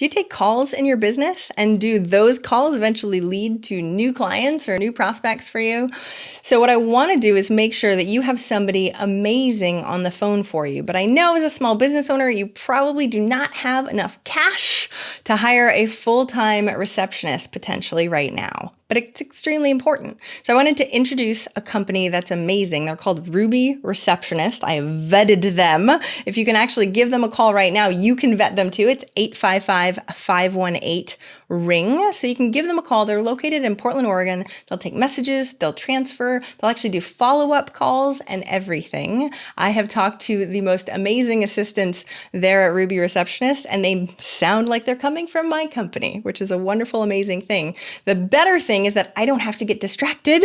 Do you take calls in your business, and do those calls eventually lead to new clients or new prospects for you? So what I want to do is make sure that you have somebody amazing on the phone for you. But I know as a small business owner, you probably do not have enough cash to hire a full-time receptionist potentially right now. But it's extremely important. So I wanted to introduce a company that's amazing. They're called Ruby Receptionist. I have vetted them. If you can actually give them a call right now, you can vet them too. It's 855-518-RING. So you can give them a call. They're located in Portland, Oregon. They'll take messages, they'll transfer, they'll actually do follow-up calls and everything. I have talked to the most amazing assistants there at Ruby Receptionist, and they sound like they're coming from my company, which is a wonderful, amazing thing. The better thing is that I don't have to get distracted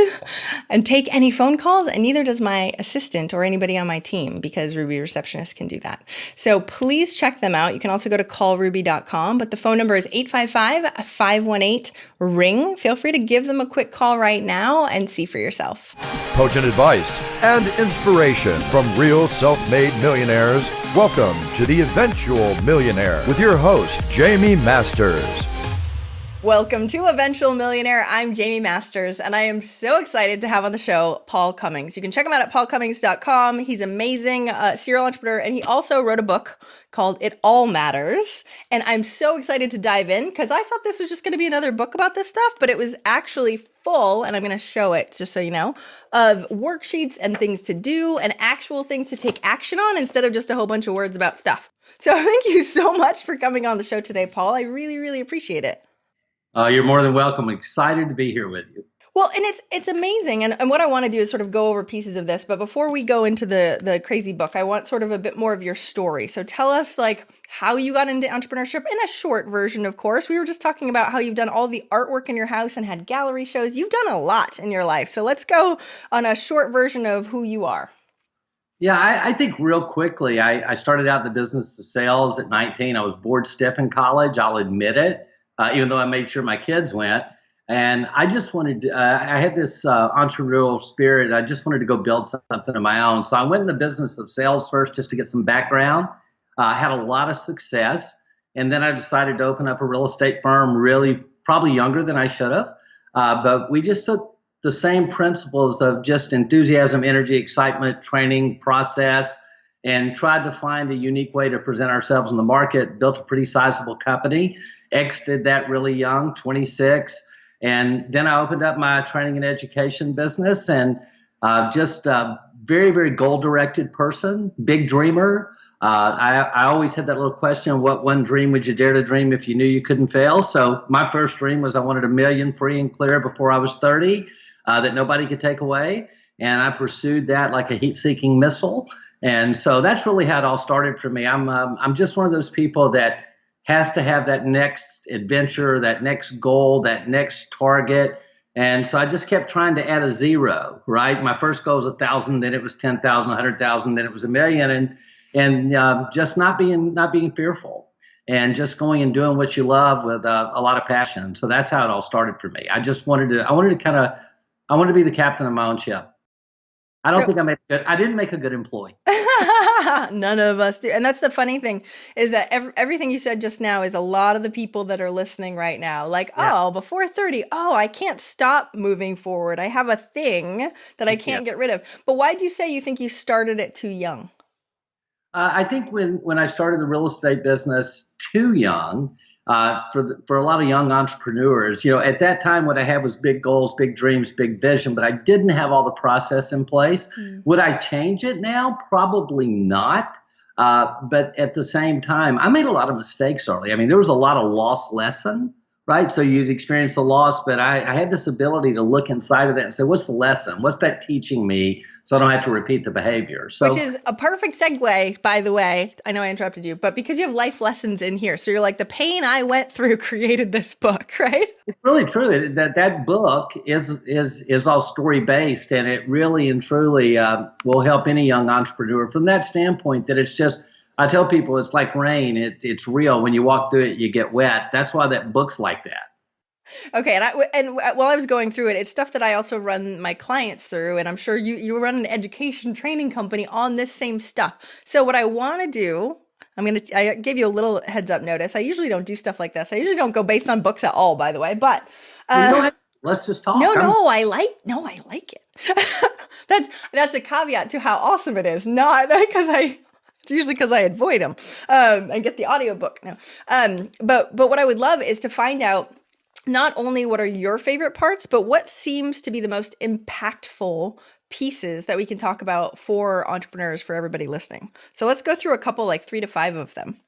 and take any phone calls, and neither does my assistant or anybody on my team, because Ruby Receptionist can do that. So please check them out. You can also go to callruby.com, but the phone number is 855-518-RING. Feel free to give them a quick call right now and see for yourself. Potent advice and inspiration from real self-made millionaires. Welcome to The Eventual Millionaire with your host, Jaime Masters. Welcome to Eventual Millionaire. I'm Jaime Masters, and I am so excited to have on the show Paul Cummings. You can check him out at paulcummings.com. He's amazing, serial entrepreneur, and he also wrote a book called It All Matters. And I'm so excited to dive in because I thought this was just going to be another book about this stuff, but it was actually full, and I'm going to show it just so you know, of worksheets and things to do and actual things to take action on instead of just a whole bunch of words about stuff. So thank you so much for coming on the show today, Paul. I really, really appreciate it. You're more than welcome. Excited to be here with you. Well, and it's amazing. And what I want to do is sort of go over pieces of this. But before we go into the crazy book, I want sort of a bit more of your story. So tell us like how you got into entrepreneurship in a short version, of course. We were just talking about how you've done all the artwork in your house and had gallery shows. You've done a lot in your life. So let's go on a short version of who you are. Yeah, I think real quickly, I started out in the business of sales at 19. I was bored stiff in college. I'll admit it. Even though I made sure my kids went. And I just wanted to, I had this entrepreneurial spirit. I just wanted to go build something of my own. So I went in the business of sales first just to get some background. Had a lot of success. And then I decided to open up a real estate firm, really probably younger than I should have. But we just took the same principles of just enthusiasm, energy, excitement, training, process, and tried to find a unique way to present ourselves in the market, built a pretty sizable company, exited that really young, 26. And then I opened up my training and education business, and just a very, very goal-directed person, big dreamer. I always had that little question, what one dream would you dare to dream if you knew you couldn't fail? So my first dream was I wanted $1 million free and clear before I was 30 that nobody could take away. And I pursued that like a heat-seeking missile. And so that's really how it all started for me. I'm just one of those people that has to have that next adventure, that next goal, that next target. And so I just kept trying to add a zero, right? My first goal was 1,000, then it was 10,000, 100,000, then it was 1 million, and just not being fearful and just going and doing what you love with a lot of passion. So that's how it all started for me. I wanted to be the captain of my own ship. I didn't make a good employee. None of us do. And that's the funny thing is that everything you said just now is a lot of the people that are listening right now. Like, yeah. Oh, before 30, I can't stop moving forward. I have a thing that I can't get rid of. But why'd you say you think you started it too young? I think when I started the real estate business too young, for a lot of young entrepreneurs, at that time, what I had was big goals, big dreams, big vision, but I didn't have all the process in place. Would I change it now? Probably not. But at the same time, I made a lot of mistakes early. I mean, there was a lot of lost lesson, right? So you'd experience the loss, but I had this ability to look inside of that and say, what's the lesson? What's that teaching me? So I don't have to repeat the behavior. So, which is a perfect segue, by the way. I know I interrupted you, but because you have life lessons in here. So you're like, the pain I went through created this book, right? It's really true. That book is all story based, and it really and truly will help any young entrepreneur from that standpoint that it's just, I tell people it's like rain. It's real. When you walk through it, you get wet. That's why that book's like that. Okay, and while I was going through it, it's stuff that I also run my clients through, and I'm sure you run an education training company on this same stuff. So what I want to do, I gave you a little heads up notice. I usually don't do stuff like this. I usually don't go based on books at all, by the way, but let's just talk. No, I like it. That's a caveat to how awesome it is, not because it's usually because I avoid them and get the audiobook. No. But what I would love is to find out not only what are your favorite parts, but what seems to be the most impactful pieces that we can talk about for entrepreneurs, for everybody listening. So let's go through a couple, like 3 to 5 of them.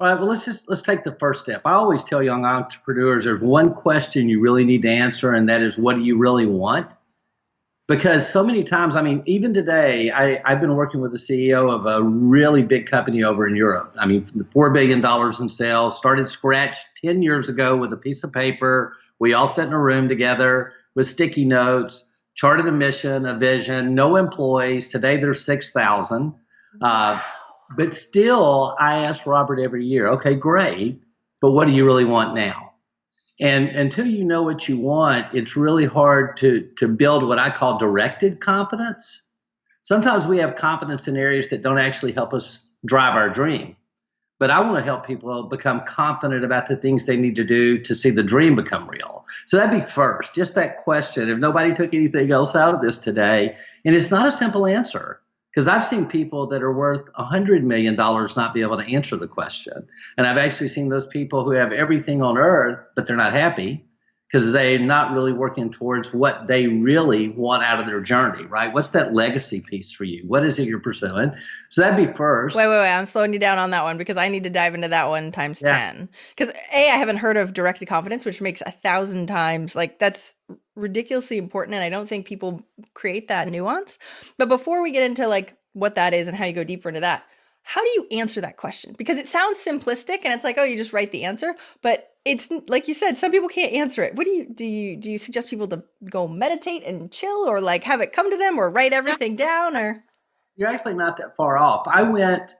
All right, well, let's take the first step. I always tell young entrepreneurs there's one question you really need to answer, and that is, what do you really want? Because so many times, I mean, even today, I've been working with the CEO of a really big company over in Europe. I mean, $4 billion in sales, started scratch 10 years ago with a piece of paper. We all sat in a room together with sticky notes, charted a mission, a vision, no employees. Today, there's 6,000. But still, I ask Robert every year, okay, great, but what do you really want now? And until you know what you want, it's really hard to build what I call directed competence. Sometimes we have competence in areas that don't actually help us drive our dream. But I want to help people become confident about the things they need to do to see the dream become real. So that'd be first, just that question. If nobody took anything else out of this today, and it's not a simple answer. Because I've seen people that are worth $100 million not be able to answer the question. And I've actually seen those people who have everything on earth, but they're not happy because they're not really working towards what they really want out of their journey, right? What's that legacy piece for you? What is it you're pursuing? So that'd be first. Wait. I'm slowing you down on that one because I need to dive into that one times 10. Because I haven't heard of directed confidence, which makes 1,000 times, like that's ridiculously important. And I don't think people create that nuance. But before we get into like what that is and how you go deeper into that, how do you answer that question? Because it sounds simplistic and it's like, oh, you just write the answer. But it's like you said, some people can't answer it. What do you suggest people to go meditate and chill, or like have it come to them, or write everything down? Or you're actually not that far off. I went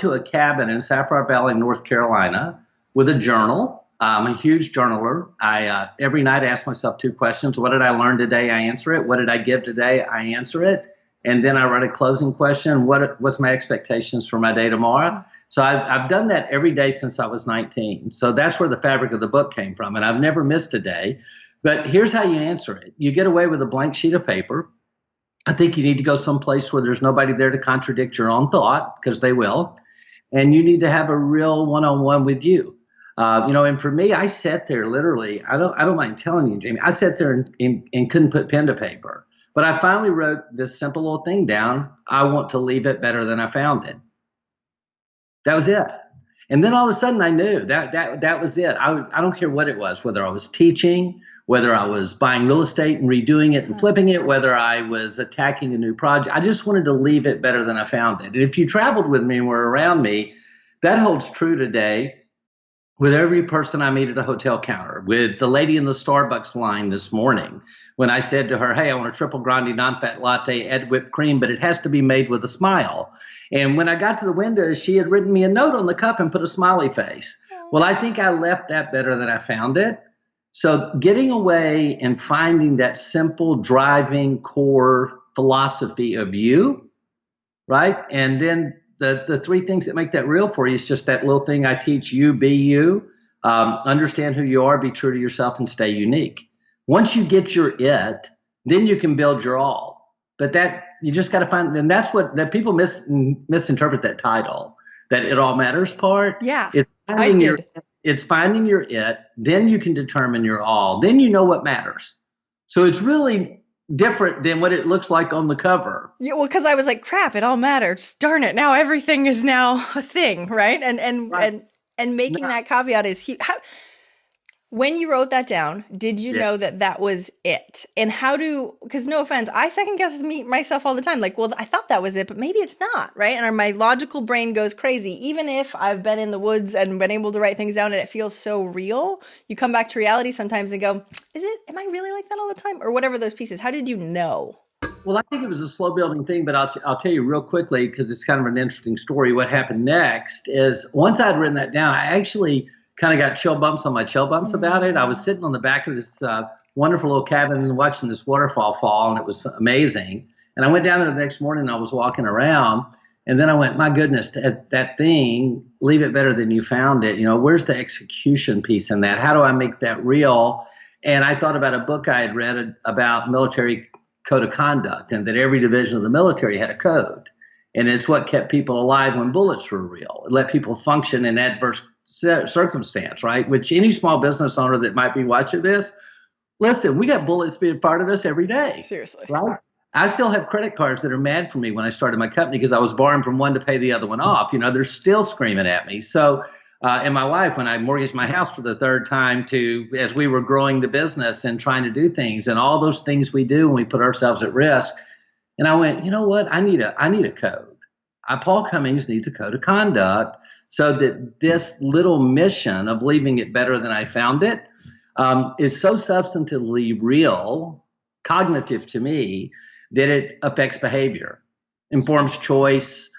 to a cabin in Sapphire Valley, North Carolina, with a journal. I'm a huge journaler. I every night ask myself 2 questions. What did I learn today? I answer it. What did I give today? I answer it. And then I write a closing question. What's my expectations for my day tomorrow? So I've done that every day since I was 19. So that's where the fabric of the book came from. And I've never missed a day. But here's how you answer it. You get away with a blank sheet of paper. I think you need to go someplace where there's nobody there to contradict your own thought, because they will. And you need to have a real one-on-one with you. And for me, I sat there literally. I don't mind telling you, Jamie. I sat there and couldn't put pen to paper. But I finally wrote this simple little thing down. I want to leave it better than I found it. That was it. And then all of a sudden I knew that was it. I don't care what it was, whether I was teaching, whether I was buying real estate and redoing it and flipping it, whether I was attacking a new project. I just wanted to leave it better than I found it. And if you traveled with me and were around me, that holds true today with every person I meet at a hotel counter, with the lady in the Starbucks line this morning, when I said to her, hey, I want a triple grande non-fat latte, add whipped cream, but it has to be made with a smile. And when I got to the window, she had written me a note on the cup and put a smiley face. Well, I think I left that better than I found it. So getting away and finding that simple driving core philosophy of you, right? And then the 3 things that make that real for you is just that little thing I teach you: be you, understand who you are, be true to yourself, and stay unique. Once you get your it, then you can build your all. But that you just got to find, and that's what that people misinterpret that title, that it all matters part. Yeah, it's finding your it. Then you can determine your all. Then you know what matters. So it's really different than what it looks like on the cover. Yeah, well, because I was like, crap, it all matters. Darn it. Now everything is now a thing, right? And making that caveat is huge. When you wrote that down, did you know that was it? And because no offense, I second guess myself all the time. Like, well, I thought that was it, but maybe it's not, right? And my logical brain goes crazy. Even if I've been in the woods and been able to write things down and it feels so real, you come back to reality sometimes and go, am I really like that all the time? Or whatever those pieces. How did you know? Well, I think it was a slow building thing, but I'll tell you real quickly, because it's kind of an interesting story. What happened next is once I'd written that down, I actually kind of got chill bumps on my chill bumps about it. I was sitting on the back of this wonderful little cabin watching this waterfall fall, and it was amazing. And I went down there the next morning and I was walking around, And then I went, my goodness, that thing, leave it better than you found it. Where's the execution piece in that? How do I make that real? And I thought about a book I had read about military code of conduct, and that every division of the military had a code. And it's what kept people alive when bullets were real. It let people function in adverse circumstance, right? Which any small business owner that might be watching this, listen, we got bullets being part of us every day. Seriously. Right? I still have credit cards that are mad for me when I started my company because I was borrowing from one to pay the other one off. They're still screaming at me. So, and my wife, when I mortgaged my house for the third time as we were growing the business and trying to do things and all those things we do when we put ourselves at risk. And I went, you know what? I need a code. Paul Cummings needs a code of conduct so that this little mission of leaving it better than I found it is so substantively real, cognitive to me, that it affects behavior, informs choice,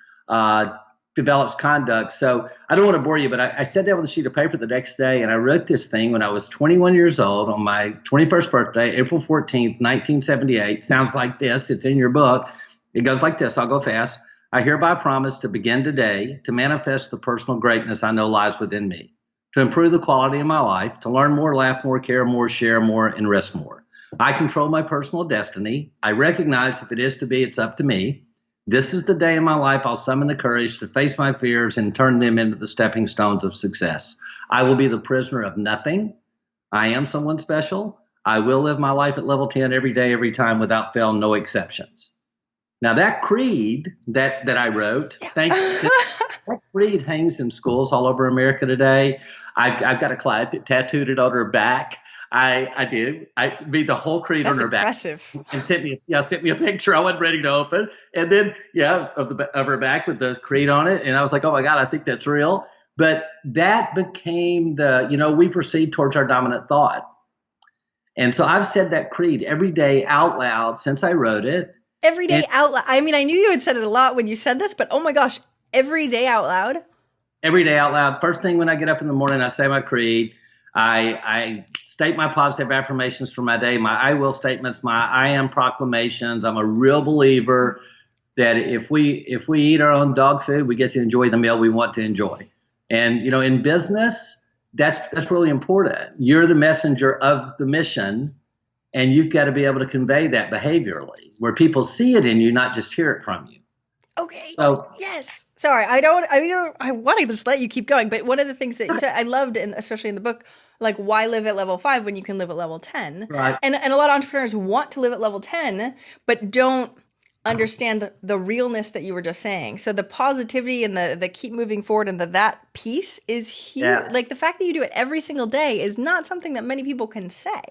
develops conduct. So I don't want to bore you, but I sat down with a sheet of paper the next day and I wrote this thing when I was 21 years old on my 21st birthday, April 14th, 1978. Sounds like this. It's in your book. It goes like this. I'll go fast. I hereby promise to begin today to manifest the personal greatness I know lies within me, to improve the quality of my life, to learn more, laugh more, care more, share more, and risk more. I control my personal destiny. I recognize if it is to be, it's up to me. This is the day in my life I'll summon the courage to face my fears and turn them into the stepping stones of success. I will be the prisoner of nothing. I am someone special. I will live my life at level 10 every day, every time, without fail, no exceptions. Now that creed that I wrote, that creed hangs in schools all over America today. I've got a client that tattooed it on her back. I did. I made the whole creed on her impressive. Back and sent me a picture. I wasn't ready to open, and then of her back with the creed on it, and I was like, oh my God, I think that's real. But that became we proceed towards our dominant thought, and so I've said that creed every day out loud since I wrote it. Every day out loud. I mean, I knew you had said it a lot when you said this, but oh my gosh, every day out loud. Every day out loud. First thing when I get up in the morning, I say my creed. I state my positive affirmations for my day, my I will statements, my I am proclamations. I'm a real believer that if we eat our own dog food, we get to enjoy the meal we want to enjoy. And, in business, that's really important. You're the messenger of the mission, and you've got to be able to convey that behaviorally where people see it in you, not just hear it from you. Okay. So yes. Sorry, I want to just let you keep going. But one of the things that you said I loved, and especially in the book, like why live at level 5 when you can live at level 10? Right. And a lot of entrepreneurs want to live at level 10, but don't understand the realness that you were just saying. So the positivity and the keep moving forward and that piece is huge. Yeah. Like the fact that you do it every single day is not something that many people can say.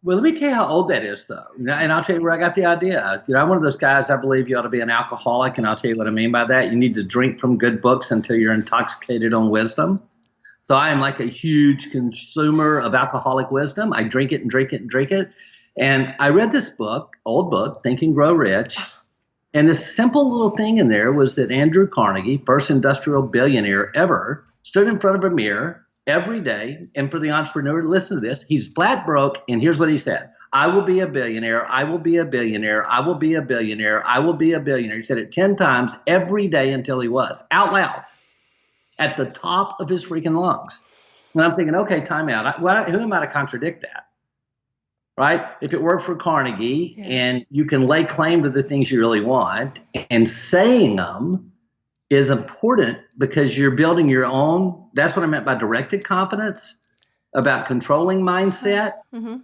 Well, let me tell you how old that is, though. And I'll tell you where I got the idea. I'm one of those guys, I believe you ought to be an alcoholic, and I'll tell you what I mean by that. You need to drink from good books until you're intoxicated on wisdom. So I am like a huge consumer of alcoholic wisdom. I drink it and drink it and drink it. And I read this book, old book, Think and Grow Rich. And this simple little thing in there was that Andrew Carnegie, first industrial billionaire ever, stood in front of a mirror every day. And for the entrepreneur, listen to this. He's flat broke. And here's what he said. I will be a billionaire. I will be a billionaire. I will be a billionaire. I will be a billionaire. He said it 10 times every day until he was out loud at the top of his freaking lungs. And I'm thinking, okay, time out. Who am I to contradict that? Right? If it worked for Carnegie and you can lay claim to the things you really want, and saying them is important because you're building your own. That's what I meant by directed confidence, about controlling mindset. Mm-hmm.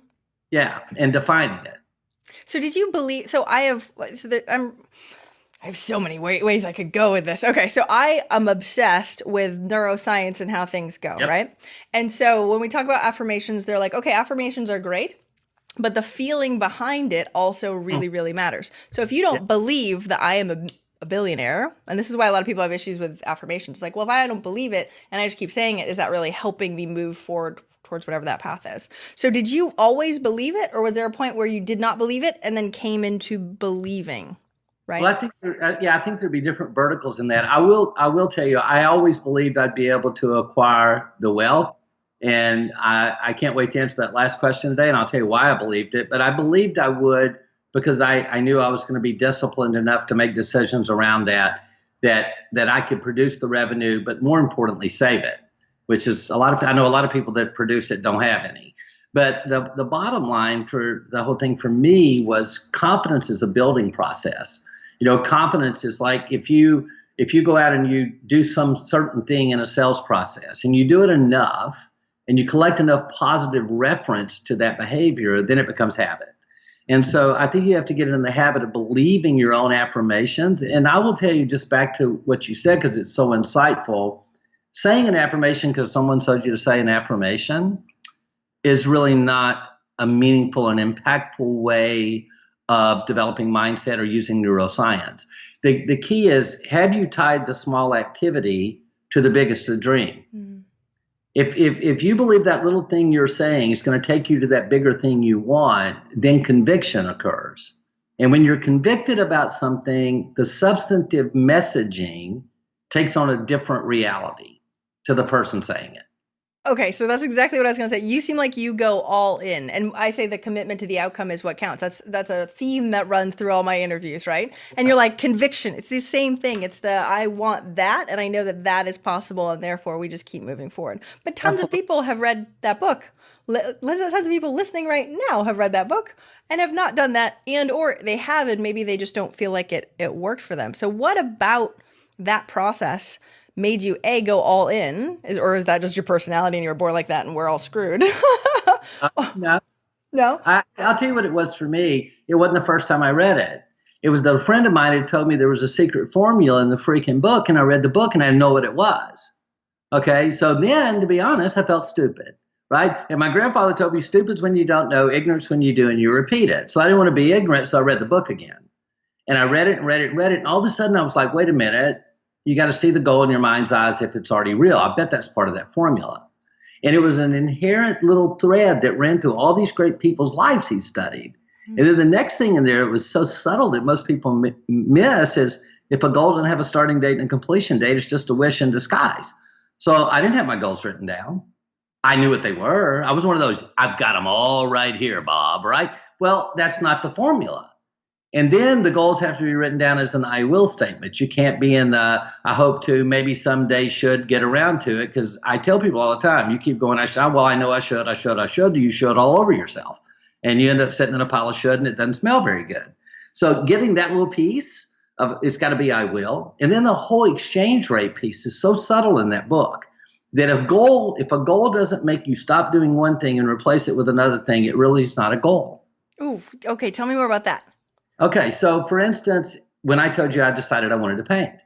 Yeah, and defining it. So did you believe, I have so many ways I could go with this. Okay, so I am obsessed with neuroscience and how things go, right? And so when we talk about affirmations, they're like, okay, affirmations are great, but the feeling behind it also really, really matters. So if you don't believe that I am a billionaire, and this is why a lot of people have issues with affirmations. It's like, well, if I don't believe it and I just keep saying it, is that really helping me move forward towards whatever that path is? So did you always believe it, or was there a point where you did not believe it and then came into believing? Right. Well, I think there'd be different verticals in that. I will tell you, I always believed I'd be able to acquire the wealth. And I can't wait to answer that last question today. And I'll tell you why I believed it. But I believed I would because I knew I was going to be disciplined enough to make decisions around that. that I could produce the revenue, but more importantly, save it, which is I know a lot of people that produced it don't have any. But the bottom line for the whole thing for me was confidence is a building process. Confidence is like if you go out and you do some certain thing in a sales process and you do it enough and you collect enough positive reference to that behavior, then it becomes habit. And so I think you have to get in the habit of believing your own affirmations. And I will tell you just back to what you said, because it's so insightful, saying an affirmation because someone told you to say an affirmation is really not a meaningful and impactful way of developing mindset or using neuroscience. The key is, have you tied the small activity to the biggest of the dream? Mm-hmm. If you believe that little thing you're saying is going to take you to that bigger thing you want, then conviction occurs. And when you're convicted about something, the substantive messaging takes on a different reality to the person saying it. Okay, so that's exactly what I was going to say. You seem like you go all in, and I say the commitment to the outcome is what counts. That's a theme that runs through all my interviews, right? And you're like, conviction. It's the same thing. It's I want that, and I know that that is possible, and therefore we just keep moving forward. But tons of people have read that book. Tons of people listening right now have read that book and have not done that, or they have, and maybe they just don't feel like it worked for them. So what about that process made you go all in, or is that just your personality and you're born like that and we're all screwed? No. I'll tell you what it was for me. It wasn't the first time I read it. It was that a friend of mine had told me there was a secret formula in the freaking book, and I read the book and I didn't know what it was. Okay, so then, to be honest, I felt stupid, right? And my grandfather told me stupid's when you don't know, ignorance when you do and you repeat it. So I didn't want to be ignorant, so I read the book again. And I read it, and all of a sudden I was like, wait a minute. You got to see the goal in your mind's eyes if it's already real. I bet that's part of that formula. And it was an inherent little thread that ran through all these great people's lives he studied. Mm-hmm. And then the next thing in there, it was so subtle that most people miss, is if a goal doesn't have a starting date and a completion date, it's just a wish in disguise. So I didn't have my goals written down. I knew what they were. I was one of those, I've got them all right here, Bob, right? Well, that's not the formula. And then the goals have to be written down as an I will statement. You can't be in the I hope to, maybe someday should get around to it, because I tell people all the time, you keep going, I know I should. You should all over yourself. And you end up sitting in a pile of should, and it doesn't smell very good. So getting that little piece of it's got to be I will. And then the whole exchange rate piece is so subtle in that book that if a goal doesn't make you stop doing one thing and replace it with another thing, it really is not a goal. Ooh, okay. Tell me more about that. Okay, so for instance, when I told you I decided I wanted to paint,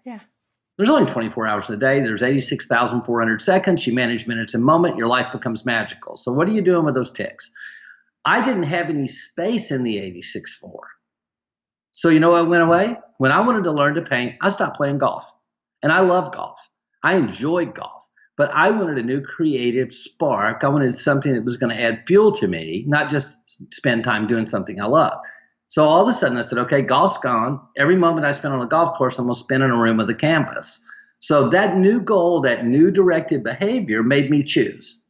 there's only 24 hours in a day. There's 86,400 seconds. You manage minutes and moment. Your life becomes magical. So what are you doing with those ticks? I didn't have any space in the 86.4. So you know what went away? When I wanted to learn to paint, I stopped playing golf. And I love golf. I enjoyed golf. But I wanted a new creative spark. I wanted something that was going to add fuel to me, not just spend time doing something I love. So all of a sudden I said, okay, golf's gone. Every moment I spend on a golf course, I'm going to spend in a room with a canvas. So that new goal, that new directed behavior made me choose.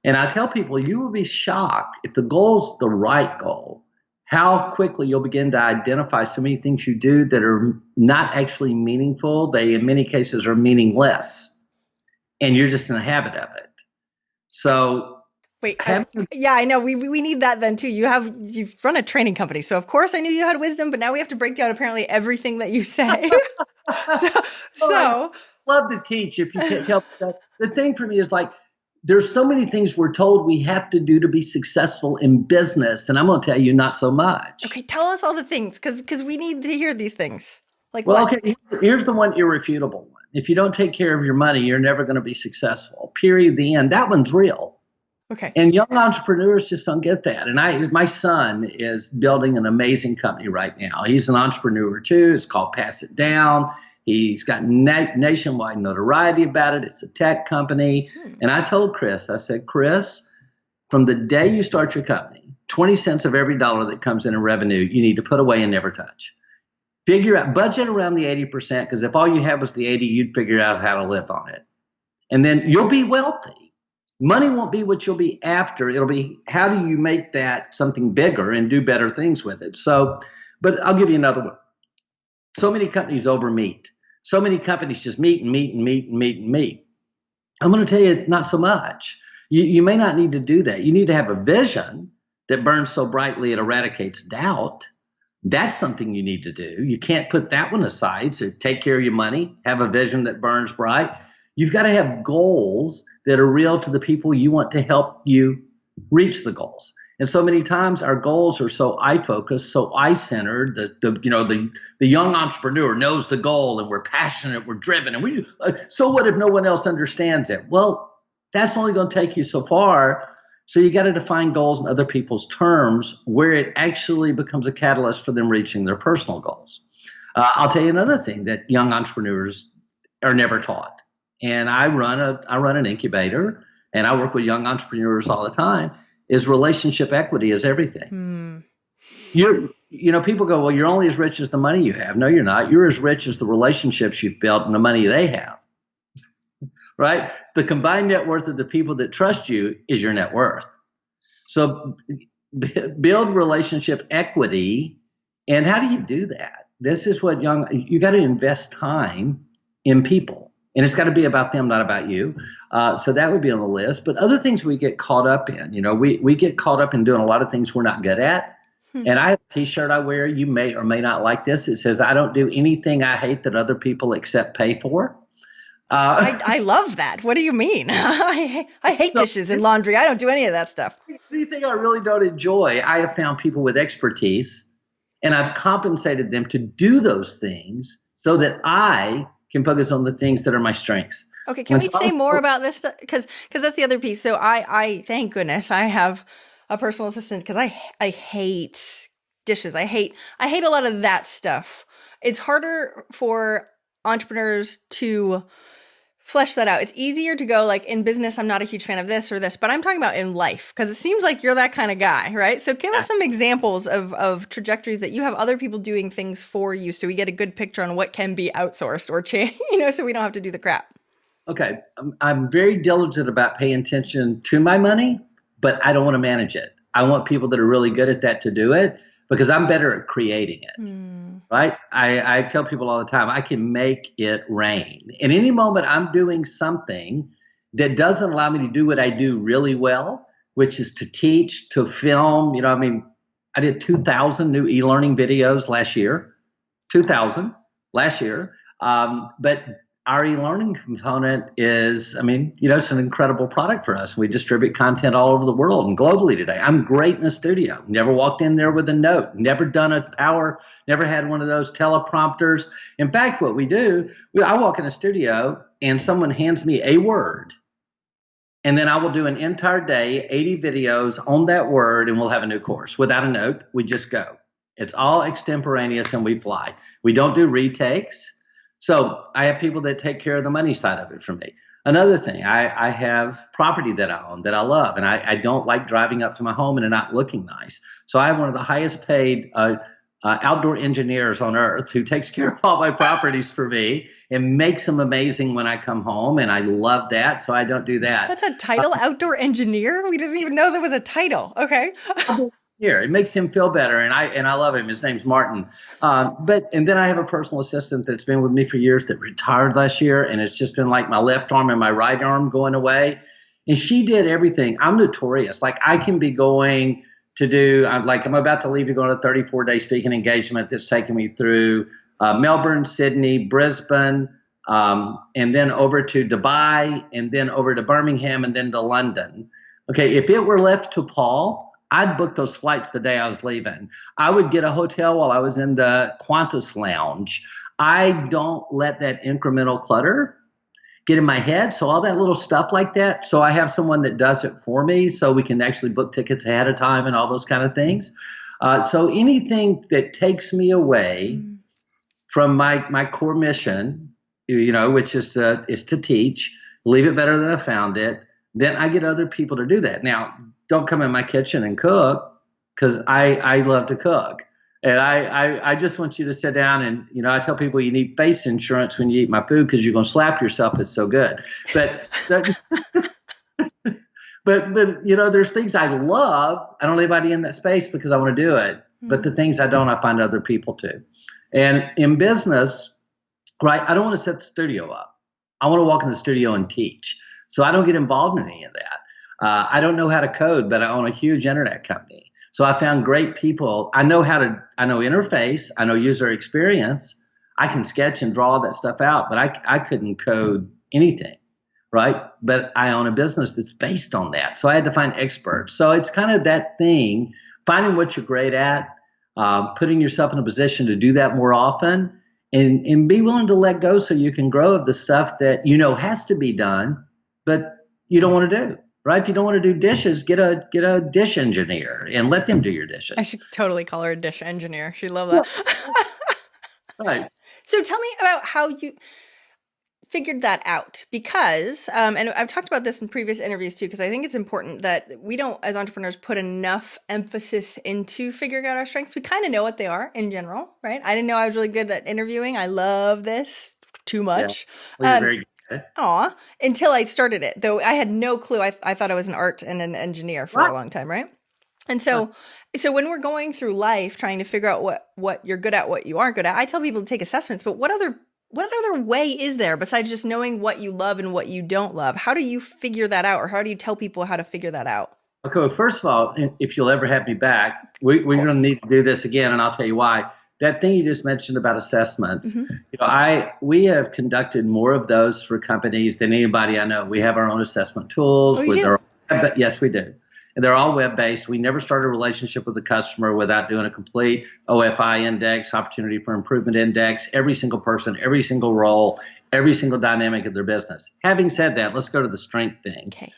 And I tell people, you will be shocked if the goal's the right goal, how quickly you'll begin to identify so many things you do that are not actually meaningful. They, in many cases, are meaningless. And you're just in the habit of it. So wait, yeah, I know. We need that then too. You've run a training company, so of course I knew you had wisdom, but now we have to break down apparently everything that you say. so I love to teach if you can't tell. The thing for me is like, there's so many things we're told we have to do to be successful in business, and I'm going to tell you not so much. Okay, tell us all the things, because we need to hear these things. Like, well, what? Okay, here's the one irrefutable one. If you don't take care of your money, you're never going to be successful. Period. The end. That one's real. Okay. And young entrepreneurs just don't get that. And my son is building an amazing company right now. He's an entrepreneur too. It's called Pass It Down. He's got nationwide notoriety about it. It's a tech company. And I told Chris, I said, Chris, from the day you start your company, 20 cents of every dollar that comes in revenue, you need to put away and never touch. Figure out, budget around the 80%, because if all you have was the 80, you'd figure out how to live on it. And then you'll be wealthy. Money won't be what you'll be after. It'll be how do you make that something bigger and do better things with it. So, but I'll give you another one. So many companies overmeet. So many companies just meet and meet and meet and meet and meet. I'm going to tell you, not so much. You may not need to do that. You need to have a vision that burns so brightly it eradicates doubt. That's something you need to do. You can't put that one aside. So take care of your money, have a vision that burns bright. You've got to have goals that are real to the people you want to help you reach the goals. And so many times our goals are so I-focused, so I-centered. The young entrepreneur knows the goal, and we're passionate, we're driven, and so what if no one else understands it? Well, that's only going to take you so far. So you got to define goals in other people's terms where it actually becomes a catalyst for them reaching their personal goals. I'll tell you another thing that young entrepreneurs are never taught. And I run an incubator, and I work with young entrepreneurs all the time. Is relationship equity is everything. People go, well, you're only as rich as the money you have. No, you're not. You're as rich as the relationships you've built and the money they have. Right? The combined net worth of the people that trust you is your net worth. So build relationship equity. And how do you do that? This is what you got to invest time in people. And it's got to be about them, not about you. So that would be on the list. But other things we get caught up in, we get caught up in doing a lot of things we're not good at. And I have a T-shirt I wear. You may or may not like this. It says, I don't do anything I hate that other people except pay for. I love that. What do you mean? I hate dishes and laundry. I don't do any of that stuff. Anything I really don't enjoy. I have found people with expertise, and I've compensated them to do those things so that I can focus on the things that are my strengths. Okay, can we say more about this? Because that's the other piece. So I thank goodness I have a personal assistant, because I hate dishes. I hate a lot of that stuff. It's harder for entrepreneurs to flesh that out. It's easier to go like in business, I'm not a huge fan of this or this, but I'm talking about in life, because it seems like you're that kind of guy, right? So give us some examples of trajectories that you have other people doing things for you, so we get a good picture on what can be outsourced or so we don't have to do the crap. Okay. I'm very diligent about paying attention to my money, but I don't want to manage it. I want people that are really good at that to do it, because I'm better at creating it. Right? I tell people all the time, I can make it rain. In any moment, I'm doing something that doesn't allow me to do what I do really well, which is to teach, to film. I did 2,000 new e-learning videos last year. 2,000 last year. But our e-learning component is, it's an incredible product for us. We distribute content all over the world and globally today. I'm great in the studio. Never walked in there with a note. Never done never had one of those teleprompters. In fact, what we do, I walk in a studio and someone hands me a word. And then I will do an entire day, 80 videos on that word, and we'll have a new course. Without a note, we just go. It's all extemporaneous and we fly. We don't do retakes. So I have people that take care of the money side of it for me. Another thing, I have property that I own that I love, and I don't like driving up to my home and it not looking nice. So I have one of the highest paid outdoor engineers on earth who takes care of all my properties for me and makes them amazing when I come home, and I love that, so I don't do that. That's a title, outdoor engineer? We didn't even know there was a title. Okay. Here, it makes him feel better, and I love him. His name's Martin. And then I have a personal assistant that's been with me for years that retired last year, and it's just been like my left arm and my right arm going away. And she did everything. I'm notorious. Like, I can be going to do, I'm about to leave to go on a 34-day speaking engagement that's taking me through Melbourne, Sydney, Brisbane, and then over to Dubai, and then over to Birmingham, and then to London. Okay, if it were left to Paul, I'd book those flights the day I was leaving. I would get a hotel while I was in the Qantas lounge. I don't let that incremental clutter get in my head. So all that little stuff like that. So I have someone that does it for me, so we can actually book tickets ahead of time and all those kind of things. So anything that takes me away from my core mission, which is to teach, leave it better than I found it, then I get other people to do that. Now, don't come in my kitchen and cook, because I love to cook. And I just want you to sit down and, I tell people you need face insurance when you eat my food, because you're going to slap yourself. It's so good. But there's things I love. I don't let anybody in that space because I want to do it. But the things I don't, I find other people to. And in business, right? I don't want to set the studio up. I want to walk in the studio and teach. So I don't get involved in any of that. I don't know how to code, but I own a huge internet company. So I found great people. I know interface. I know user experience. I can sketch and draw all that stuff out, but I couldn't code anything, right? But I own a business that's based on that. So I had to find experts. So it's kind of that thing, finding what you're great at, putting yourself in a position to do that more often, and be willing to let go so you can grow of the stuff that you know has to be done, but you don't want to do. Right? If you don't want to do dishes, get a dish engineer and let them do your dishes. I should totally call her a dish engineer. She'd love that. Right. So tell me about how you figured that out, because, and I've talked about this in previous interviews too, because I think it's important that we don't, as entrepreneurs, put enough emphasis into figuring out our strengths. We kind of know what they are in general, right? I didn't know I was really good at interviewing. I love this too much. Yeah. Well, you're very good. Until I started it, though I had no clue. I thought I was an art and an engineer for a long time, right? And so when we're going through life trying to figure out what you're good at, what you aren't good at, I tell people to take assessments. But what other way is there besides just knowing what you love and what you don't love? How do you figure that out, or how do you tell people how to figure that out? Okay, well, first of all, if you'll ever have me back, we're going to need to do this again, and I'll tell you why. That thing you just mentioned about assessments, we have conducted more of those for companies than anybody I know. We have our own assessment tools. Yes, we do. And they're all web-based. We never start a relationship with the customer without doing a complete OFI index, opportunity for improvement index, every single person, every single role, every single dynamic of their business. Having said that, let's go to the strength thing. Okay.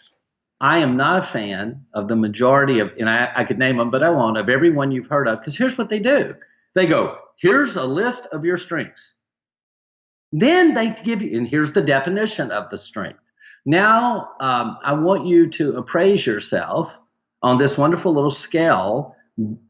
I am not a fan of the majority of, and I could name them, but I won't, of everyone you've heard of, because here's what they do. They go, here's a list of your strengths. Then they give you, and here's the definition of the strength. Now, I want you to appraise yourself on this wonderful little scale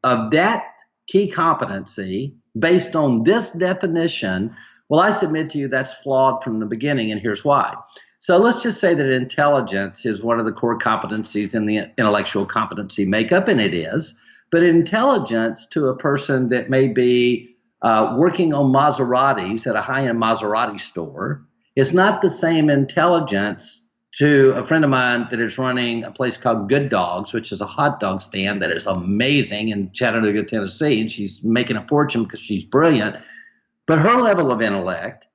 of that key competency based on this definition. Well, I submit to you that's flawed from the beginning, and here's why. So let's just say that intelligence is one of the core competencies in the intellectual competency makeup, and it is. But intelligence to a person that may be working on Maseratis at a high-end Maserati store is not the same intelligence to a friend of mine that is running a place called Good Dogs, which is a hot dog stand that is amazing in Chattanooga, Tennessee, and she's making a fortune because she's brilliant. But her level of intellect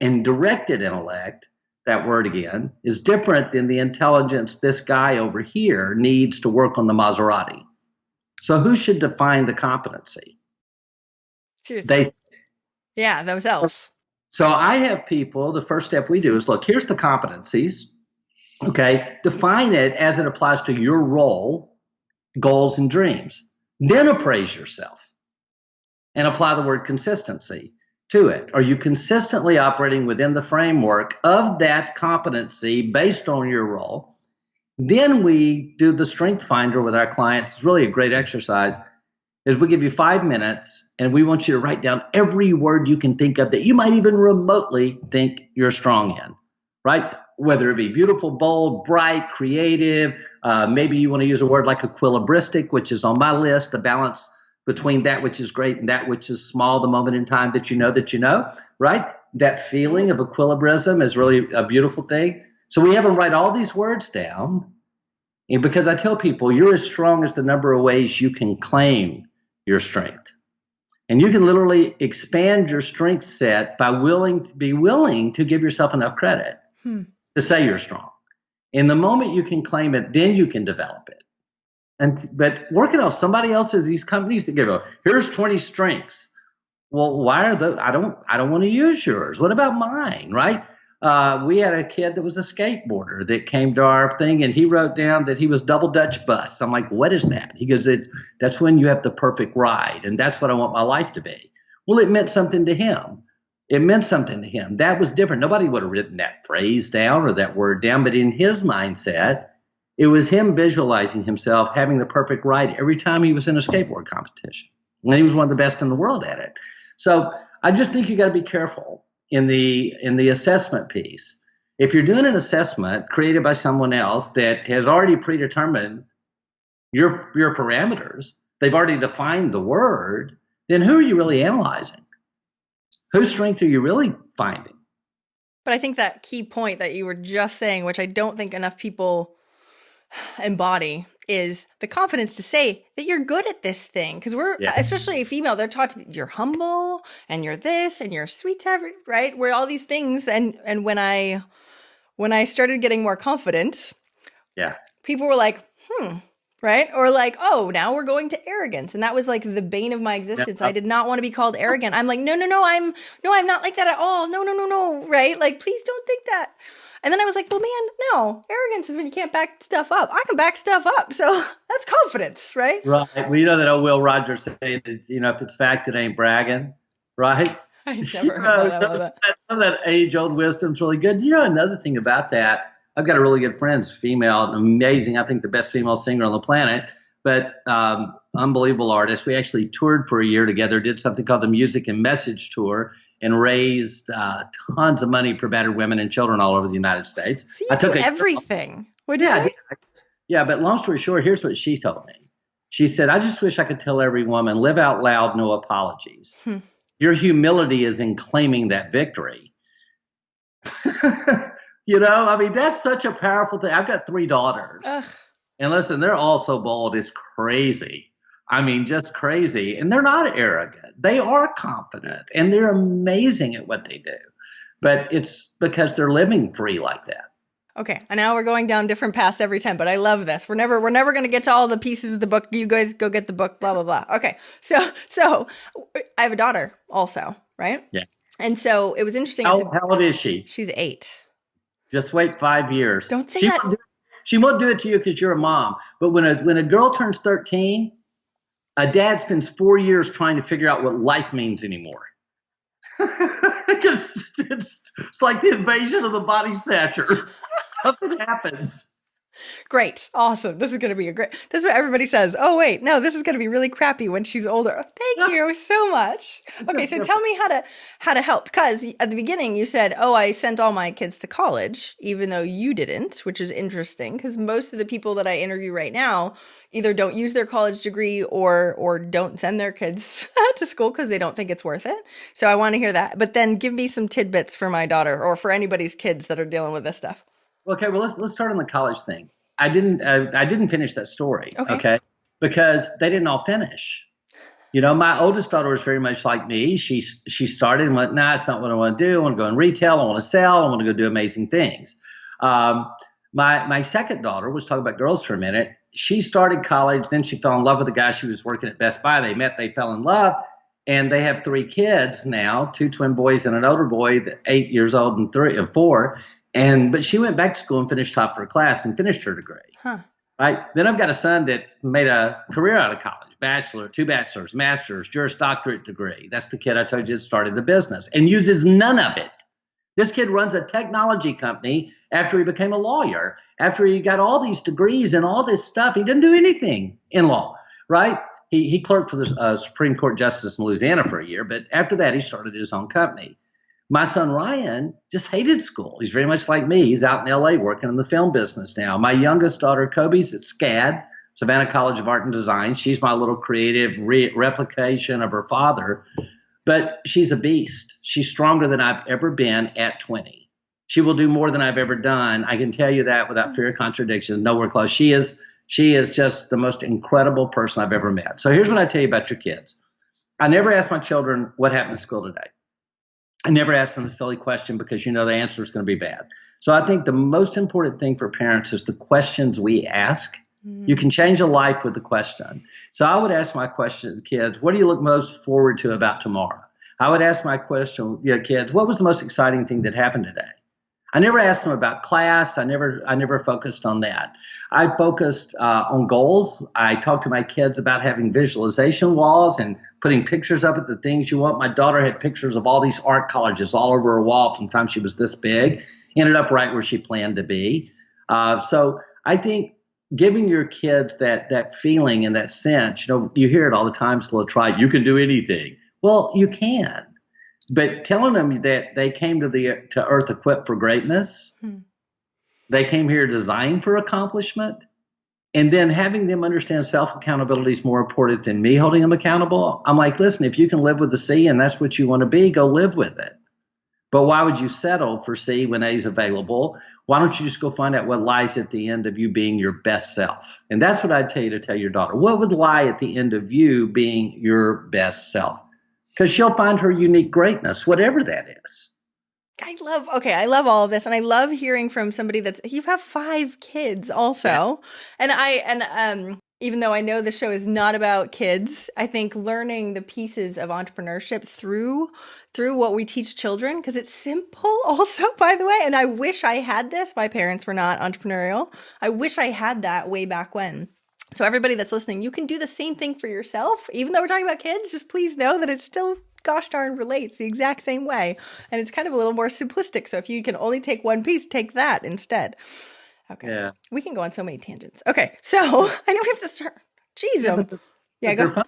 and directed intellect, that word again, is different than the intelligence this guy over here needs to work on the Maserati. So who should define the competency? Seriously. Themselves. So I have people, the first step we do is, look, here's the competencies. Okay, define it as it applies to your role, goals, and dreams. Then appraise yourself and apply the word consistency to it. Are you consistently operating within the framework of that competency based on your role? Then we do the strength finder with our clients. It's really a great exercise. Is we give you 5 minutes and we want you to write down every word you can think of that you might even remotely think you're strong in, right? Whether it be beautiful, bold, bright, creative, maybe you want to use a word like equilibristic, which is on my list, the balance between that which is great and that which is small, the moment in time that you know, right? That feeling of equilibrism is really a beautiful thing. So we have them write all these words down, and because I tell people you're as strong as the number of ways you can claim your strength. And you can literally expand your strength set by be willing to give yourself enough credit to say you're strong. And the moment you can claim it, then you can develop it. But working off somebody else's, these companies that give here's 20 strengths. Well, why are those? I don't want to use yours. What about mine, right? We had a kid that was a skateboarder that came to our thing, and he wrote down that he was double Dutch bus. I'm like, what is that? He goes, that's when you have the perfect ride, and that's what I want my life to be. Well, it meant something to him. That was different. Nobody would have written that phrase down or that word down, but in his mindset, it was him visualizing himself having the perfect ride every time he was in a skateboard competition. And he was one of the best in the world at it. So I just think you got to be careful in the assessment piece. If you're doing an assessment created by someone else that has already predetermined your parameters, they've already defined the word, then who are you really analyzing? Whose strength are you really finding? But I think that key point that you were just saying, which I don't think enough people embody, is the confidence to say that you're good at this thing. Because we're, Yeah. especially a female, they're taught to be, you're humble and you're this and you're sweet to every, right? We're all these things. And when I started getting more confident, Yeah. people were like, right? Or like, oh, now we're going to arrogance. And that was like the bane of my existence. I did not want to be called arrogant. I'm like, no, I'm not like that at all. No. Right? Like, please don't think that. And then I was like, well, man, no, arrogance is when you can't back stuff up. I can back stuff up. So that's confidence, right? Right. Well, you know that old Will Rogers saying, if it's fact, it ain't bragging. Right? I never heard that. I love that. Some of that age-old wisdom's really good. You know, another thing about that, I've got a really good friend, female, amazing, I think the best female singer on the planet, but unbelievable artist. We actually toured for a year together, did something called the Music and Message Tour, and raised tons of money for battered women and children all over the United States. So you do everything. What'd you say? Yeah, but long story short, here's what she told me. She said, I just wish I could tell every woman, live out loud, no apologies. Your humility is in claiming that victory. You know, I mean, that's such a powerful thing. I've got 3 daughters. Ugh. And listen, they're all so bold. It's crazy. I mean, just crazy. And they're not arrogant. They are confident. And they're amazing at what they do. But it's because they're living free like that. Okay. And now we're going down different paths every time, but I love this. We're never going to get to all the pieces of the book. You guys go get the book, blah, blah, blah. Okay. So I have a daughter also, right? Yeah. And so it was interesting. How old is she? She's 8. Just wait 5 years. Don't say that. She won't do it to you because you're a mom. But when a girl turns 13, a dad spends 4 years trying to figure out what life means anymore. Because it's like the invasion of the body snatcher. Something happens. Great. Awesome. This is going to be this is what everybody says. Oh, wait, no, this is going to be really crappy when she's older. Thank you so much. Okay. So tell me how to help. Because at the beginning you said, oh, I sent all my kids to college, even though you didn't, which is interesting because most of the people that I interview right now either don't use their college degree or don't send their kids to school because they don't think it's worth it. So I want to hear that. But then give me some tidbits for my daughter or for anybody's kids that are dealing with this stuff. Okay, well let's start on the college thing. I didn't finish that story. Okay, because they didn't all finish. You know, my oldest daughter was very much like me. She started and went, nah, it's not what I want to do. I want to go in retail. I want to sell. I want to go do amazing things. My second daughter, was talking about girls for a minute. She started college, then she fell in love with the guy she was working at Best Buy. They met, they fell in love, and they have 3 kids now, 2 twin boys and an older boy, 8 years old and 4. But she went back to school and finished top of her class and finished her degree. Right. Then I've got a son that made a career out of college, 2 bachelors, master's, Juris Doctorate degree. That's the kid I told you that started the business and uses none of it. This kid runs a technology company after he became a lawyer, after he got all these degrees and all this stuff. He didn't do anything in law, right? He clerked for the Supreme Court justice in Louisiana for a year, but after that, he started his own company. My son Ryan just hated school. He's very much like me. He's out in LA working in the film business now. My youngest daughter, Kobe's at SCAD, Savannah College of Art and Design. She's my little creative replication of her father, but she's a beast. She's stronger than I've ever been at 20. She will do more than I've ever done. I can tell you that without fear of contradiction, nowhere close. She is just the most incredible person I've ever met. So here's what I tell you about your kids. I never ask my children what happened in school today. I never ask them a silly question because you know the answer is going to be bad. So I think the most important thing for parents is the questions we ask. You can change a life with the question. So I would ask my kids, what do you look most forward to about tomorrow? I would ask my kids, what was the most exciting thing that happened today? I never asked them about class. I never focused on that. I focused on goals. I talked to my kids about having visualization walls and putting pictures up at the things you want. My daughter had pictures of all these art colleges all over her wall from the time she was this big. Ended up right where she planned to be. So I think giving your kids that feeling and that sense, you hear it all the time, still try, you can do anything. Well, you can. But telling them that they came to Earth equipped for greatness, they came here designed for accomplishment, And then having them understand self-accountability is more important than me holding them accountable. I'm like, listen, if you can live with the C and that's what you want to be, go live with it. But why would you settle for C when A is available? Why don't you just go find out what lies at the end of you being your best self? And that's what I'd tell you to tell your daughter. What would lie at the end of you being your best self? Because she'll find her unique greatness, whatever that is. I love all of this. And I love hearing from somebody you have 5 kids also. Yeah. And even though I know the show is not about kids, I think learning the pieces of entrepreneurship through what we teach children, because it's simple also, by the way. And I wish I had this. My parents were not entrepreneurial. I wish I had that way back when. So everybody that's listening, you can do the same thing for yourself. Even though we're talking about kids, just please know that it's still gosh darn relates the exact same way. And it's kind of a little more simplistic. So if you can only take one piece, take that instead. Okay. Yeah. We can go on so many tangents. Okay. So I know we have to start. Jeez. Yeah, go. Fun.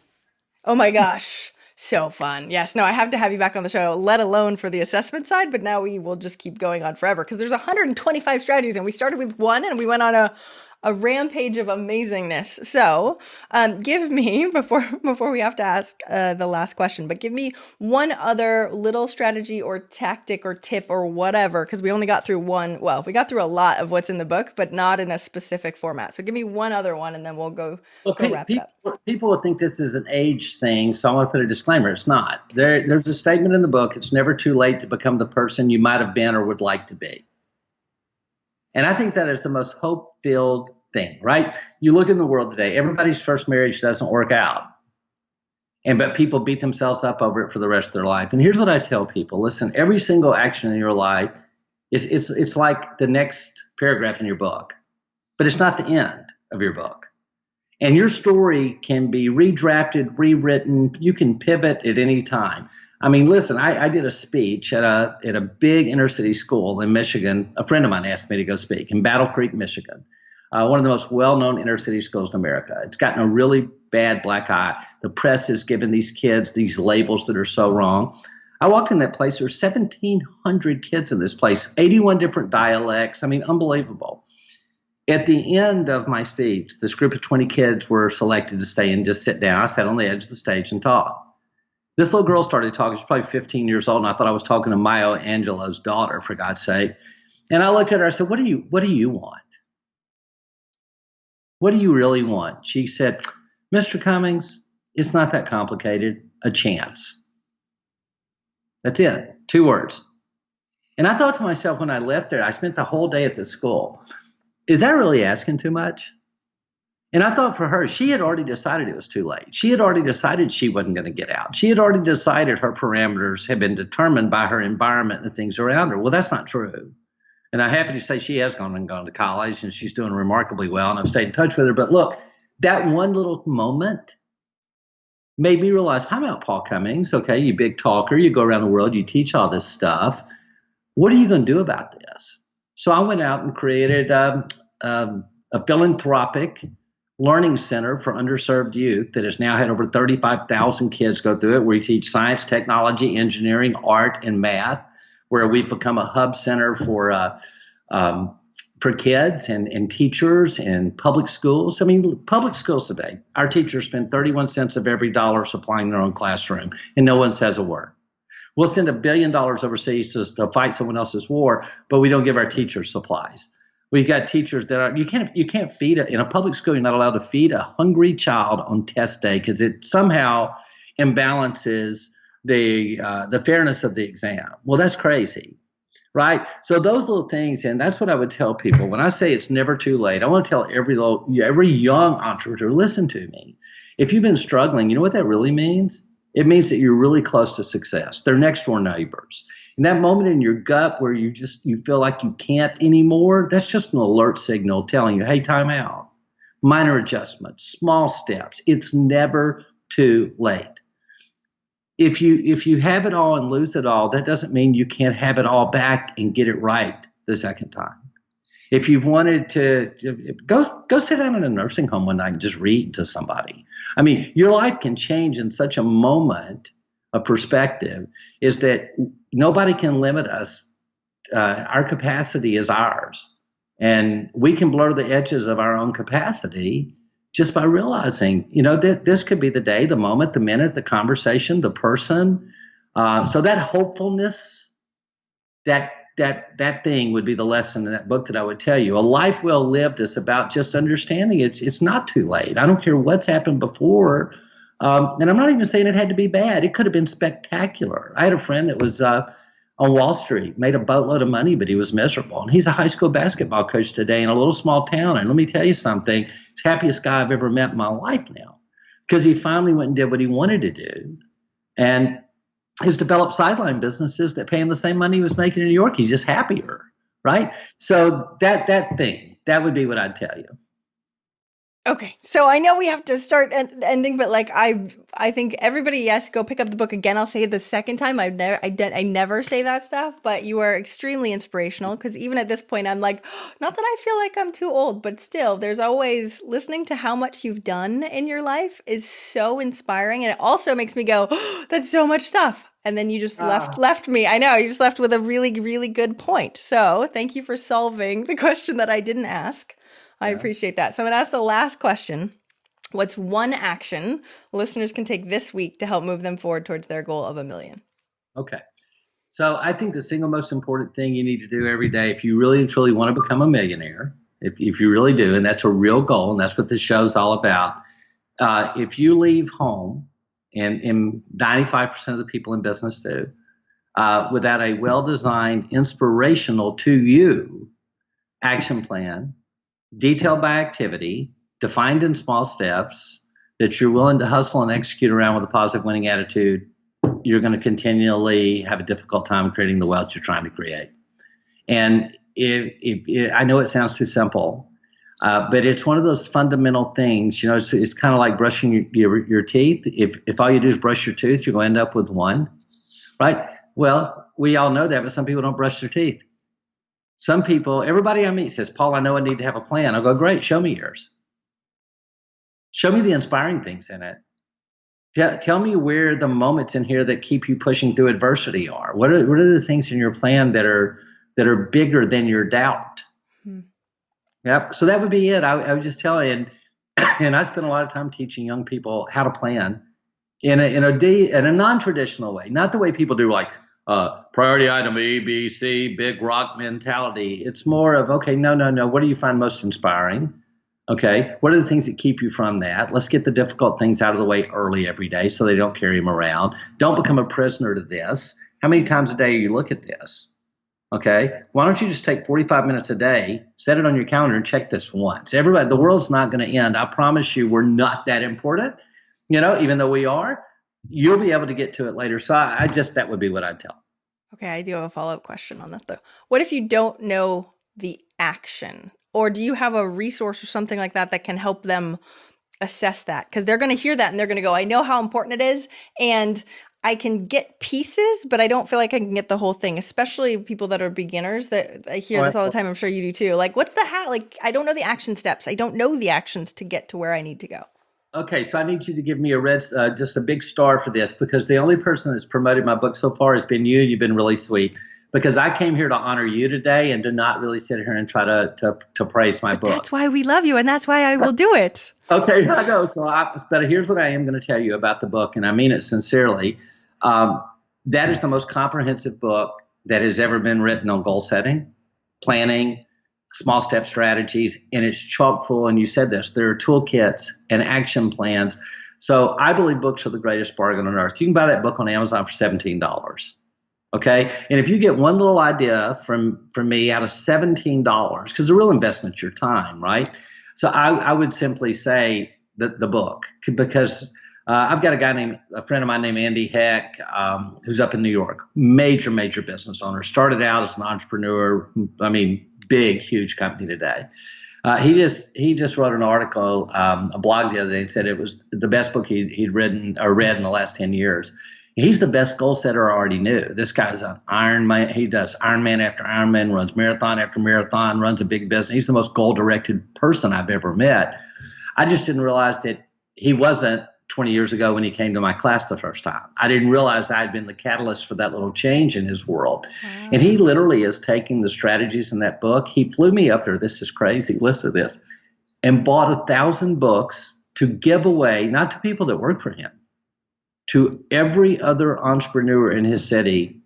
Oh my gosh. So fun. Yes. No, I have to have you back on the show, let alone for the assessment side. But now we will just keep going on forever because there's 125 strategies and we started with one and we went on a rampage of amazingness. So give me, before we have to ask the last question, but give me one other little strategy or tactic or tip or whatever, because we only got through one. Well, we got through a lot of what's in the book, but not in a specific format. So give me one other one and then we'll go wrap it up. People will think this is an age thing, so I want to put a disclaimer. It's not. There's a statement in the book. It's never too late to become the person you might have been or would like to be. And I think that is the most hope-filled thing, right? You look in the world today, everybody's first marriage doesn't work out. But people beat themselves up over it for the rest of their life. And here's what I tell people. Listen, every single action in your life, it's like the next paragraph in your book. But it's not the end of your book. And your story can be redrafted, rewritten. You can pivot at any time. I mean, listen, I did a speech at a big inner city school in Michigan. A friend of mine asked me to go speak in Battle Creek, Michigan, one of the most well-known inner city schools in America. It's gotten a really bad black eye. The press has given these kids these labels that are so wrong. I walk in that place. There's 1,700 kids in this place, 81 different dialects. I mean, unbelievable. At the end of my speech, this group of 20 kids were selected to stay and just sit down. I sat on the edge of the stage and talked. This little girl started talking. She's probably 15 years old, and I thought I was talking to Maya Angelou's daughter, for God's sake. And I looked at her. I said, "What do you want? What do you really want?" She said, "Mr. Cummings, it's not that complicated. A chance." That's it. 2 words. And I thought to myself when I left there, I spent the whole day at the school. Is that really asking too much? And I thought for her, she had already decided it was too late. She had already decided she wasn't going to get out. She had already decided her parameters had been determined by her environment and the things around her. Well, that's not true. And I'm happy to say she has gone to college and she's doing remarkably well. And I've stayed in touch with her. But look, that one little moment made me realize, time out, Paul Cummings. Okay, you big talker. You go around the world. You teach all this stuff. What are you going to do about this? So I went out and created a philanthropic learning center for underserved youth that has now had over 35,000 kids go through it. We teach science, technology, engineering, art, and math, where we've become a hub center for kids and teachers and public schools. I mean, public schools today, our teachers spend 31 cents of every dollar supplying their own classroom, and no one says a word. We'll send $1 billion overseas to fight someone else's war, but we don't give our teachers supplies. We've got teachers that you can't feed in a public school. You're not allowed to feed a hungry child on test day because it somehow imbalances the fairness of the exam. Well, that's crazy, right? So those little things, and that's what I would tell people when I say it's never too late. I want to tell every young entrepreneur, listen to me. If you've been struggling, you know what that really means? It means that you're really close to success. They're next door neighbors. And that moment in your gut where you feel like you can't anymore, that's just an alert signal telling you, hey, time out. Minor adjustments, small steps. It's never too late. If you have it all and lose it all, that doesn't mean you can't have it all back and get it right the second time. If you've wanted to go sit down in a nursing home one night and just read to somebody. I mean, your life can change in such a moment of perspective, is that nobody can limit us. Our capacity is ours. And we can blur the edges of our own capacity just by realizing, that this could be the day, the moment, the minute, the conversation, the person. So that hopefulness, that thing would be the lesson in that book that I would tell you. A life well lived is about just understanding it's not too late. I don't care what's happened before. And I'm not even saying it had to be bad. It could have been spectacular. I had a friend that was on Wall Street, made a boatload of money, but he was miserable. And he's a high school basketball coach today in a little small town. And let me tell you something, he's the happiest guy I've ever met in my life now, because he finally went and did what he wanted to do. And has developed sideline businesses that pay him the same money he was making in New York. He's just happier, right? So that would be what I'd tell you. Okay, so I know we have to start ending, but like I think everybody, yes, go pick up the book again. I'll say it the second time. I never say that stuff, but you are extremely inspirational, because even at this point, I'm like, not that I feel like I'm too old, but still, there's always listening to how much you've done in your life is so inspiring, and it also makes me go, that's so much stuff. And then you just left me. I know, you just left with a really, really good point. So thank you for solving the question that I didn't ask. I appreciate that. So I'm going to ask the last question. What's one action listeners can take this week to help move them forward towards their goal of $1 million? Okay. So I think the single most important thing you need to do every day, if you really and truly want to become a millionaire, if you really do, and that's a real goal, and that's what this show's all about, if you leave home, and 95% of the people in business do, without a well-designed, inspirational to you action plan, detailed by activity, defined in small steps, that you're willing to hustle and execute around with a positive winning attitude, you're going to continually have a difficult time creating the wealth you're trying to create. And I know it sounds too simple, but it's one of those fundamental things. It's kind of like brushing your teeth. If all you do is brush your tooth, you're going to end up with one, right? Well, we all know that, but some people don't brush their teeth. Some people, everybody I meet says, Paul, I know I need to have a plan. I'll go, great, show me yours. Show me the inspiring things in it. Tell me where the moments in here that keep you pushing through adversity are. What are the things in your plan that are bigger than your doubt? Yep. So that would be it. I would just tell you, and I spend a lot of time teaching young people how to plan in a non-traditional way, not the way people do, like priority item A, B, C, big rock mentality. It's more of, okay, no. What do you find most inspiring? Okay, what are the things that keep you from that? Let's get the difficult things out of the way early every day so they don't carry them around. Don't become a prisoner to this. How many times a day you look at this? Okay, why don't you just take 45 minutes a day, set it on your calendar, and check this once? Everybody, the world's not going to end. I promise you, we're not that important. Even though we are, you'll be able to get to it later. So that would be what I'd tell. Okay, I do have a follow-up question on that though. What if you don't know the action? Or do you have a resource or something like that that can help them assess that? Because they're going to hear that and they're going to go, I know how important it is, and I can get pieces, but I don't feel like I can get the whole thing, especially people that are beginners. That I hear this all the time. I'm sure you do too. Like, what's the how? Like, I don't know the action steps. I don't know the actions to get to where I need to go. Okay, so I need you to give me just a big star for this, because the only person that's promoted my book so far has been you, and you've been really sweet. Because I came here to honor you today and to not really sit here and try to praise my book. That's why we love you, and that's why I will do it. Okay, I know. But here's what I am going to tell you about the book, and I mean it sincerely. That is the most comprehensive book that has ever been written on goal setting, planning, small step strategies, and it's chock full. And you said this, there are toolkits and action plans. So I believe books are the greatest bargain on earth. You can buy that book on Amazon for $17. Okay. And if you get one little idea from me out of $17, because the real investment's your time, right? So I would simply say that the book, because I've got a friend of mine named Andy Heck, who's up in New York, major business owner, started out as an entrepreneur. I mean, big, huge company today. He just wrote an article, a blog the other day, and said it was the best book he'd written or read in the last 10 years. He's the best goal setter I already knew. This guy's an Ironman. He does Ironman after Ironman, runs marathon after marathon, runs a big business. He's the most goal-directed person I've ever met. I just didn't realize that he wasn't 20 years ago when he came to my class the first time. I didn't realize I had been the catalyst for that little change in his world. Wow. And he literally is taking the strategies in that book. He flew me up there. This is crazy. Listen to this. And bought 1,000 books to give away, not to people that work for him, to every other entrepreneur in his city,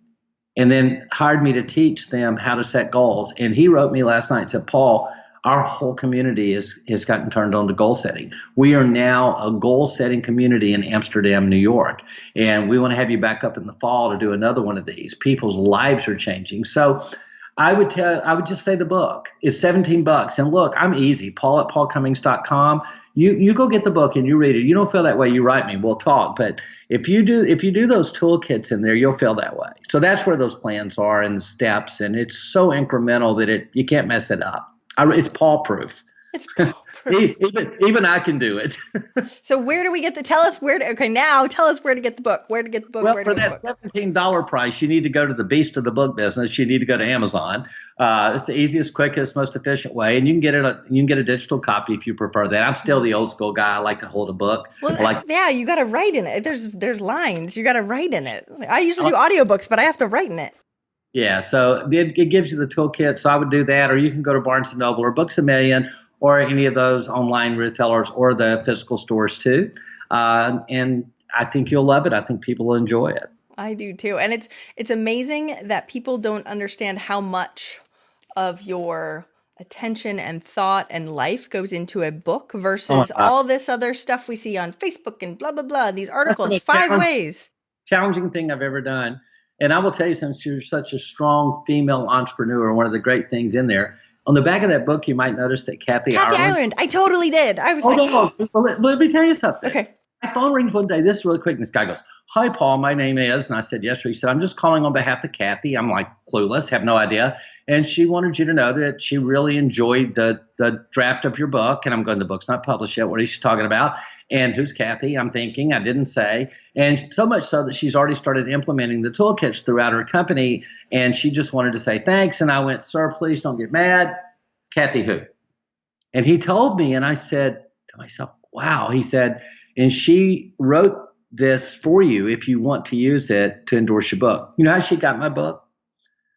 and then hired me to teach them how to set goals. And he wrote me last night and said, Paul, our whole community has gotten turned on to goal setting. We are now a goal setting community in Amsterdam, New York. And we want to have you back up in the fall to do another one of these. People's lives are changing. So I would just say the book is $17. And look, I'm easy. Paul at paulcummings.com. You go get the book and you read it. You don't feel that way, you write me, we'll talk. But if you do those toolkits in there, you'll feel that way. So that's where those plans are and the steps. And it's so incremental that you can't mess it up. It's Paul proof. It's Paul proof. Even I can do it. So where do we get tell us where to get the book. Where to get the book. Well, where to for get that the book. $17 price, you need to go to the beast of the book business. You need to go to Amazon. It's the easiest, quickest, most efficient way. And you can get a digital copy if you prefer that. I'm still the old school guy. I like to hold a book. Well, you got to write in it. There's lines. You got to write in it. I used to do audiobooks, but I have to write in it. Yeah, so it gives you the toolkit. So I would do that, or you can go to Barnes & Noble or Books A Million or any of those online retailers or the physical stores too. And I think you'll love it. I think people will enjoy it. I do too. And it's amazing that people don't understand how much of your attention and thought and life goes into a book versus all this other stuff we see on Facebook and blah, blah, blah. These articles, 5 ways. Challenging thing I've ever done. And I will tell you, since you're such a strong female entrepreneur, one of the great things in there, on the back of that book, you might notice that Kathy Ireland. I totally did. I was let me tell you something. Okay. My phone rings one day. This is really quick. And this guy goes, "Hi, Paul. My name is," and I said, "Yes, sir." He said, "I'm just calling on behalf of Kathy." I'm like clueless, have no idea. And she wanted you to know that she really enjoyed the draft of your book. And I'm going, the book's not published yet. What is she talking about? And who's Kathy? I'm thinking, I didn't say. And so much so that she's already started implementing the toolkits throughout her company. And she just wanted to say thanks. And I went, "Sir, please don't get mad. Kathy who?" And he told me, and I said to myself, wow. He said, "And she wrote this for you if you want to use it to endorse your book." You know how she got my book?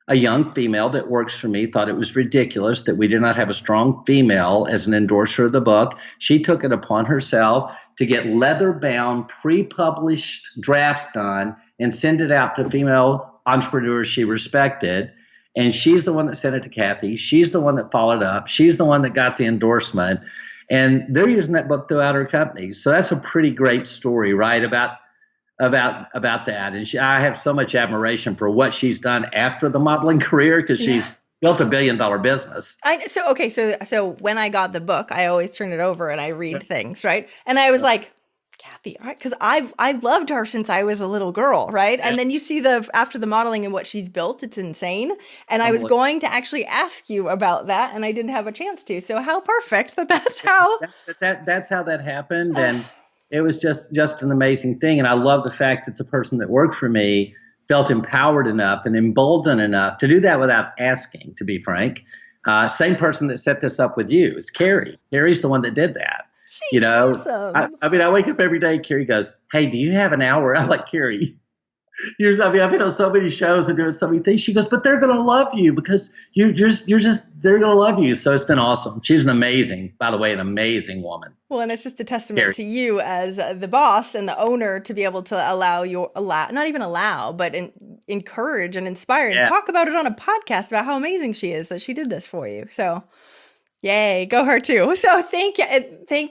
A young female that works for me thought it was ridiculous that we did not have a strong female as an endorser of the book. She took it upon herself to get leather-bound, pre-published drafts done and send it out to female entrepreneurs she respected. And she's the one that sent it to Kathy. She's the one that followed up. She's the one that got the endorsement. And they're using that book throughout her company. So that's a pretty great story, right, about that. And I have so much admiration for what she's done after the modeling career, because she's built $1 billion business. So when I got the book, I always turn it over and I read things, right? And I was like, Kathy, because I've loved her since I was a little girl, right? Yeah. And then you see after the modeling and what she's built, it's insane. And I was going to actually ask you about that, and I didn't have a chance to. So how perfect that's how that's how that happened, and it was just an amazing thing. And I love the fact that the person that worked for me felt empowered enough and emboldened enough to do that without asking. To be frank, same person that set this up with you is Carrie. Carrie's the one that did that. She's awesome. I wake up every day. Carrie goes, "Hey, do you have an hour?" I'm like, "Carrie, I've been on so many shows and doing so many things." She goes, "But they're going to love you because they're going to love you." So it's been awesome. She's an amazing woman. Well, and it's just a testament to you as the boss and the owner to be able to encourage and inspire and talk about it on a podcast about how amazing she is that she did this for you. So yay, go her too. So thank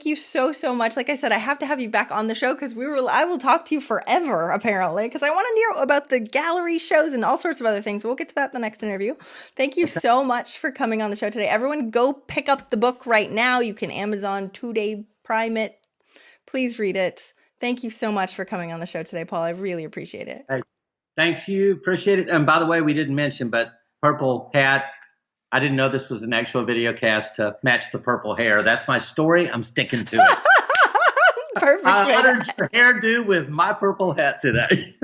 you so much. Like I said, I have to have you back on the show because I will talk to you forever, apparently, because I want to know about the gallery shows and all sorts of other things. We'll get to that in the next interview. Thank you so much for coming on the show today. Everyone go pick up the book right now. You can Amazon 2-day Prime it. Please read it. Thank you so much for coming on the show today, Paul. I really appreciate it. Hey, thanks, you. Appreciate it. And by the way, we didn't mention, but purple hat. I didn't know this was an actual video cast to match the purple hair. That's my story. I'm sticking to it. Perfect. I honored your hairdo with my purple hat today.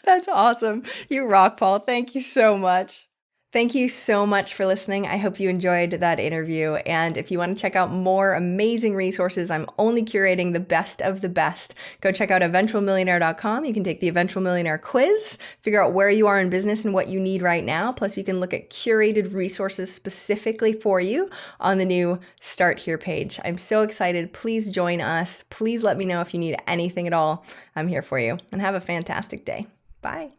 That's awesome. You rock, Paul. Thank you so much. Thank you so much for listening. I hope you enjoyed that interview. And if you want to check out more amazing resources, I'm only curating the best of the best. Go check out eventualmillionaire.com. You can take the Eventual Millionaire quiz, figure out where you are in business and what you need right now. Plus, you can look at curated resources specifically for you on the new Start Here page. I'm so excited. Please join us. Please let me know if you need anything at all. I'm here for you. And have a fantastic day. Bye.